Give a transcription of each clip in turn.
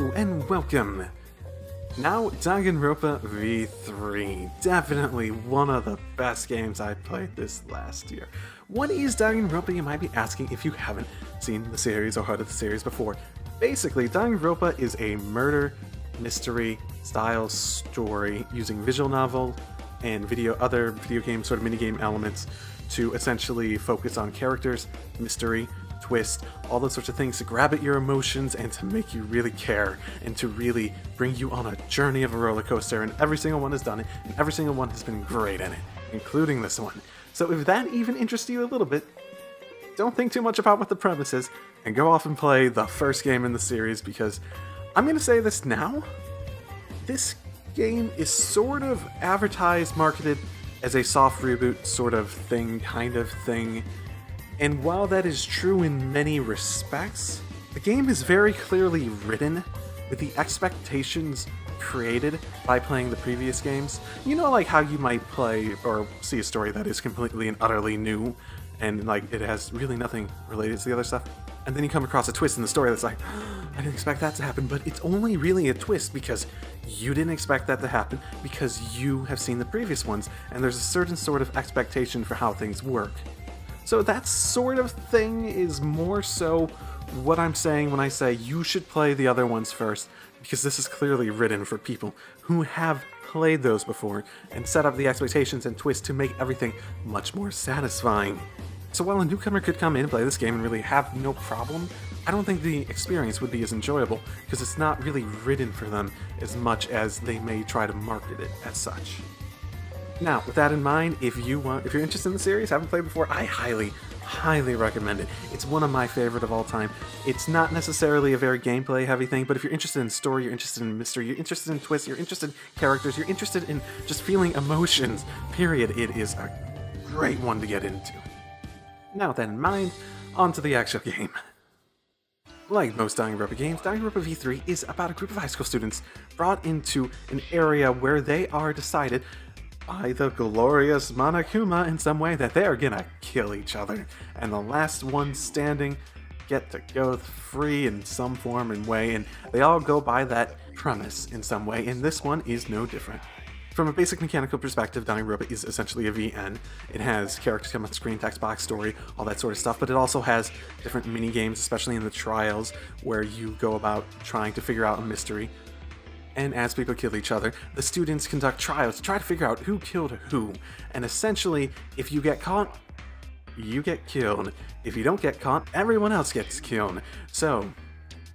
Hello and welcome! Now, Danganronpa V3, definitely one of the best games I played this last year. What is Danganronpa, you might be asking if you haven't seen the series or heard of the series before. Basically, Danganronpa is a murder mystery style story using visual novel and other video game sort of minigame elements to essentially focus on characters, mystery, twist, all those sorts of things to grab at your emotions and to make you really care and to really bring you on a journey of a roller coaster, and every single one has done it and every single one has been great in it, including this one. So if that even interests you a little bit, don't think too much about what the premise is and go off and play the first game in the series, because I'm going to say this now, this game is sort of advertised, marketed as a soft reboot sort of thing, kind of thing. And while that is true in many respects, the game is very clearly written with the expectations created by playing the previous games. You know, like how you might play or see a story that is completely and utterly new, and like it has really nothing related to the other stuff. And then you come across a twist in the story that's like, I didn't expect that to happen, but it's only really a twist because you didn't expect that to happen because you have seen the previous ones, and there's a certain sort of expectation for how things work. So that sort of thing is more so what I'm saying when I say you should play the other ones first, because this is clearly written for people who have played those before and set up the expectations and twists to make everything much more satisfying. So while a newcomer could come in and play this game and really have no problem, I don't think the experience would be as enjoyable because it's not really written for them as much as they may try to market it as such. Now, with that in mind, if you're interested in the series, haven't played before, I highly recommend it. It's one of my favorite of all time. It's not necessarily a very gameplay heavy thing, but if you're interested in story, you're interested in mystery, you're interested in twists, you're interested in characters, you're interested in just feeling emotions, period, it is a great one to get into. Now with that in mind, on to the actual game. Like most Danganronpa games, Danganronpa V3 is about a group of high school students brought into an area where they are decided by the glorious Monokuma in some way that they're gonna kill each other, and the last one standing get to go free in some form and way, and they all go by that premise in some way, and this one is no different. From a basic mechanical perspective, Danganronpa is essentially a VN. It has characters come on screen, text box, story, all that sort of stuff, but it also has different mini-games, especially in the trials, where you go about trying to figure out a mystery. And as people kill each other, the students conduct trials to try to figure out who killed who. And essentially, if you get caught, you get killed. If you don't get caught, everyone else gets killed. So,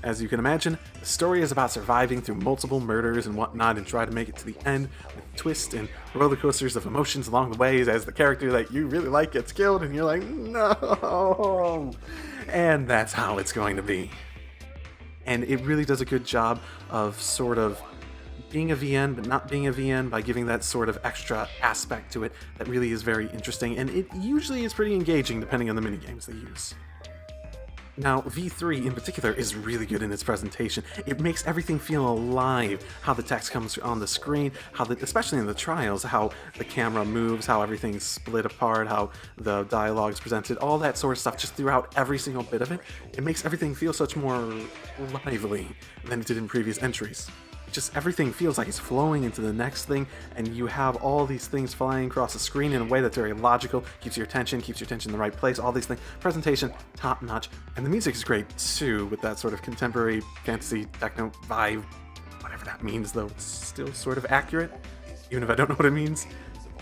as you can imagine, the story is about surviving through multiple murders and whatnot and try to make it to the end with twists and roller coasters of emotions along the way as the character that you really like gets killed and you're like, no! And that's how it's going to be. And it really does a good job of sort of being a VN, but not being a VN, by giving that sort of extra aspect to it that really is very interesting, and it usually is pretty engaging depending on the minigames they use. Now, V3 in particular is really good in its presentation. It makes everything feel alive, how the text comes on the screen, especially in the trials, how the camera moves, how everything's split apart, how the dialogue is presented, all that sort of stuff, just throughout every single bit of it. It makes everything feel such more lively than it did in previous entries. Just everything feels like it's flowing into the next thing, and you have all these things flying across the screen in a way that's very logical, keeps your attention in the right place, all these things. Presentation, top notch, and the music is great too, with that sort of contemporary fantasy techno vibe, whatever that means, though it's still sort of accurate, even if I don't know what it means.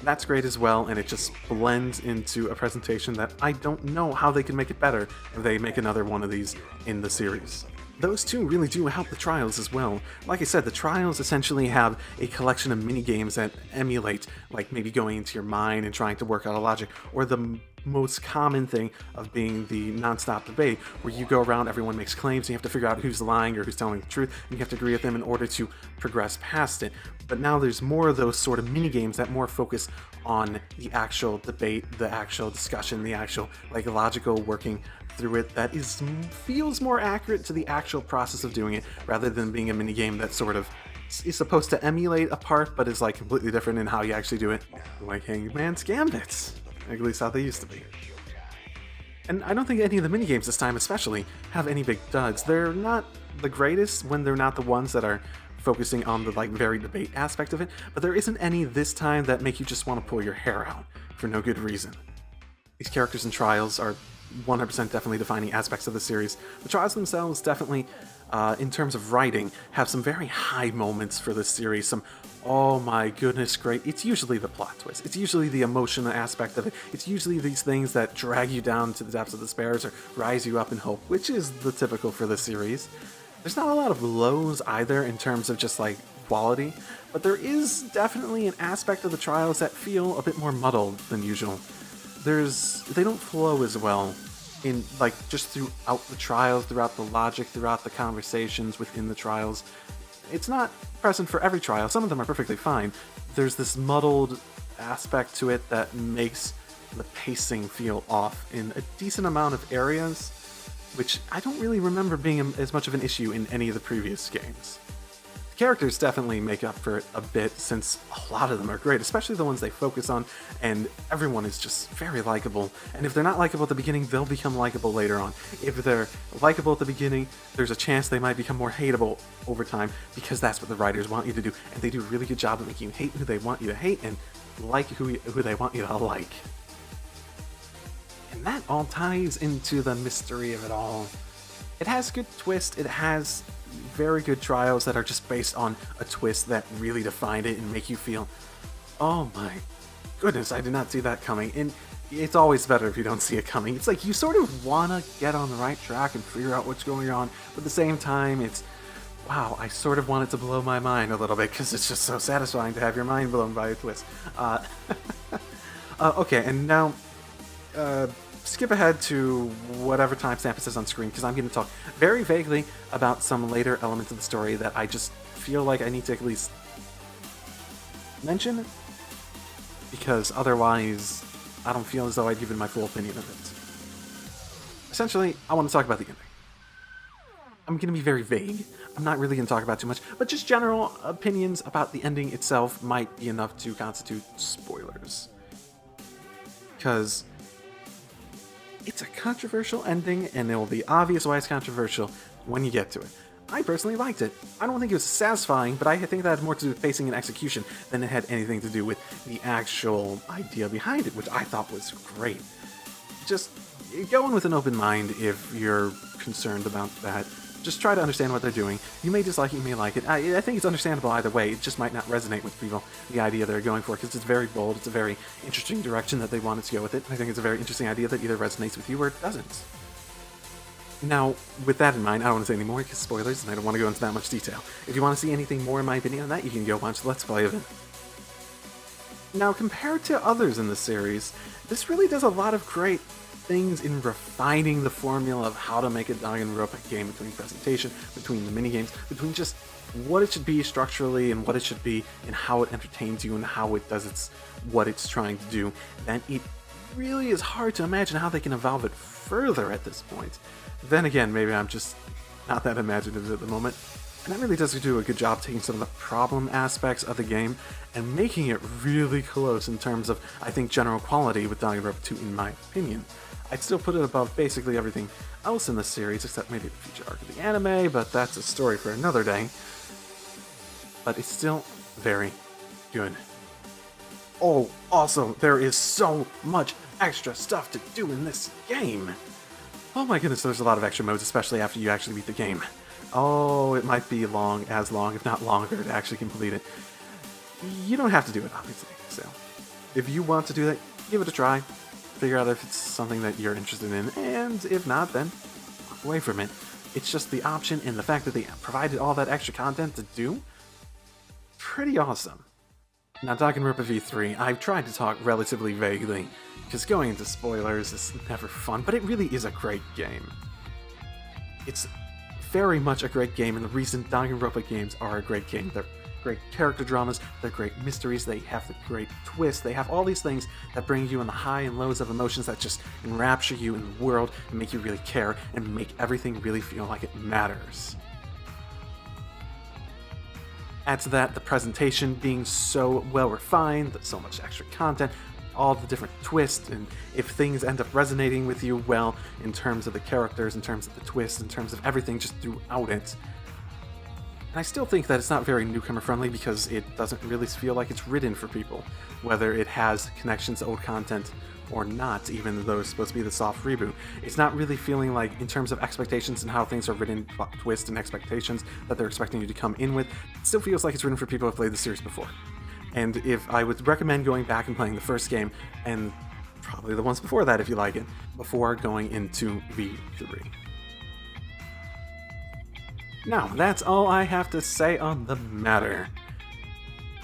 That's great as well, and it just blends into a presentation that I don't know how they can make it better if they make another one of these in the series. Those two really do help the trials as well. Like I said, the trials essentially have a collection of mini-games that emulate, like maybe going into your mind and trying to work out a logic, or the most common thing of being the non-stop debate, where you go around, everyone makes claims, and you have to figure out who's lying or who's telling the truth, and you have to agree with them in order to progress past it. But now there's more of those sort of mini-games that more focus on the actual debate, the actual discussion, the actual like logical working through it that feels more accurate to the actual process of doing it, rather than being a minigame that sort of is supposed to emulate a part but is like completely different in how you actually do it, like Hangman's Gambits, at least how they used to be. And I don't think any of the minigames this time especially have any big duds. They're not the greatest when they're not the ones that are focusing on the very debate aspect of it, but there isn't any this time that make you just want to pull your hair out for no good reason. These characters and trials are 100% definitely defining aspects of the series. The trials themselves definitely, in terms of writing, have some very high moments for this series. Some, oh my goodness, great. It's usually the plot twist. It's usually the emotional aspect of it. It's usually these things that drag you down to the depths of despair or rise you up in hope, which is the typical for this series. There's not a lot of lows either in terms of just quality, but there is definitely an aspect of the trials that feel a bit more muddled than usual. They don't flow as well in just throughout the trials, throughout the logic, throughout the conversations within the trials. It's not present for every trial. Some of them are perfectly fine. There's this muddled aspect to it that makes the pacing feel off in a decent amount of areas, which I don't really remember being as much of an issue in any of the previous games. The characters definitely make up for it a bit, since a lot of them are great, especially the ones they focus on, and everyone is just very likable. And if they're not likable at the beginning, they'll become likable later on. If they're likable at the beginning, there's a chance they might become more hateable over time, because that's what the writers want you to do, and they do a really good job of making you hate who they want you to hate, and like who they want you to like. And that all ties into the mystery of it all. It has good twist, it has very good trials that are just based on a twist that really defined it and make you feel, oh my goodness, I did not see that coming. And it's always better if you don't see it coming. It's you sort of want to get on the right track and figure out what's going on, but at the same time, it's, wow, I sort of want it to blow my mind a little bit, because it's just so satisfying to have your mind blown by a twist. Okay, and now, skip ahead to whatever timestamp it says on screen, because I'm going to talk very vaguely about some later elements of the story that I just feel like I need to at least mention, because otherwise I don't feel as though I'd given my full opinion of it. Essentially, I want to talk about the ending. I'm going to be very vague. I'm not really going to talk about too much, but just general opinions about the ending itself might be enough to constitute spoilers. Because it's a controversial ending, and it will be obvious why it's controversial when you get to it. I personally liked it. I don't think it was satisfying, but I think that had more to do with pacing and execution than it had anything to do with the actual idea behind it, which I thought was great. Just go in with an open mind if you're concerned about that. Just try to understand what they're doing. You may dislike it, you may like it. I think it's understandable either way. It just might not resonate with people, the idea they're going for, because it's very bold, it's a very interesting direction that they wanted to go with it. I think it's a very interesting idea that either resonates with you or it doesn't. Now, with that in mind, I don't want to say any more because spoilers, and I don't want to go into that much detail. If you want to see anything more in my opinion on that, you can go watch the Let's Play of it. Now, compared to others in the series, this really does a lot of great things in refining the formula of how to make a Danganronpa game, between presentation, between the minigames, between just what it should be structurally and what it should be and how it entertains you and how it does what it's trying to do. And it really is hard to imagine how they can evolve it further at this point. Then again, maybe I'm just not that imaginative at the moment. And that really does do a good job taking some of the problem aspects of the game and making it really close in terms of, I think, general quality with Danganronpa 2, in my opinion. I'd still put it above basically everything else in the series, except maybe the future arc of the anime, but that's a story for another day. But it's still very good. Oh, also, there is so much extra stuff to do in this game! Oh my goodness, there's a lot of extra modes, especially after you actually beat the game. Oh, it might be long, if not longer, to actually complete it. You don't have to do it, obviously, so if you want to do that, give it a try. Figure out if it's something that you're interested in, and if not, then walk away from it. It's just the option and the fact that they provided all that extra content to do. Pretty awesome. Now, Danganronpa V3, I've tried to talk relatively vaguely, because going into spoilers is never fun, but it really is a great game. It's very much a great game, and the reason Danganronpa games are a great game, they're great character dramas, they're great mysteries, they have the great twists, they have all these things that bring you in the high and lows of emotions that just enrapture you in the world and make you really care and make everything really feel like it matters. Add to that the presentation being so well refined, so much extra content, all the different twists, and if things end up resonating with you well in terms of the characters, in terms of the twists, in terms of everything just throughout it. And I still think that it's not very newcomer friendly because it doesn't really feel like it's written for people, whether it has connections to old content or not, even though it's supposed to be the soft reboot. It's not really feeling like, in terms of expectations and how things are written, twists and expectations that they're expecting you to come in with, it still feels like it's written for people who have played the series before. And if I would recommend going back and playing the first game, and probably the ones before that if you like it, before going into V3. Now, that's all I have to say on the matter.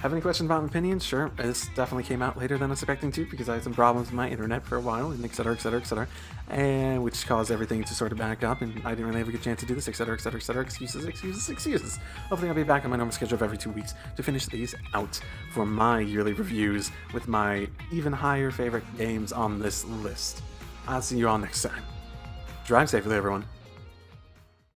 Have any questions about my opinion? Sure, this definitely came out later than I was expecting to because I had some problems with my internet for a while, and etc, etc, etc, and which caused everything to sort of back up, and I didn't really have a good chance to do this, etc, etc, etc, excuses. Hopefully I'll be back on my normal schedule of every 2 weeks to finish these out for my yearly reviews with my even higher favorite games on this list. I'll see you all next time. Drive safely, everyone.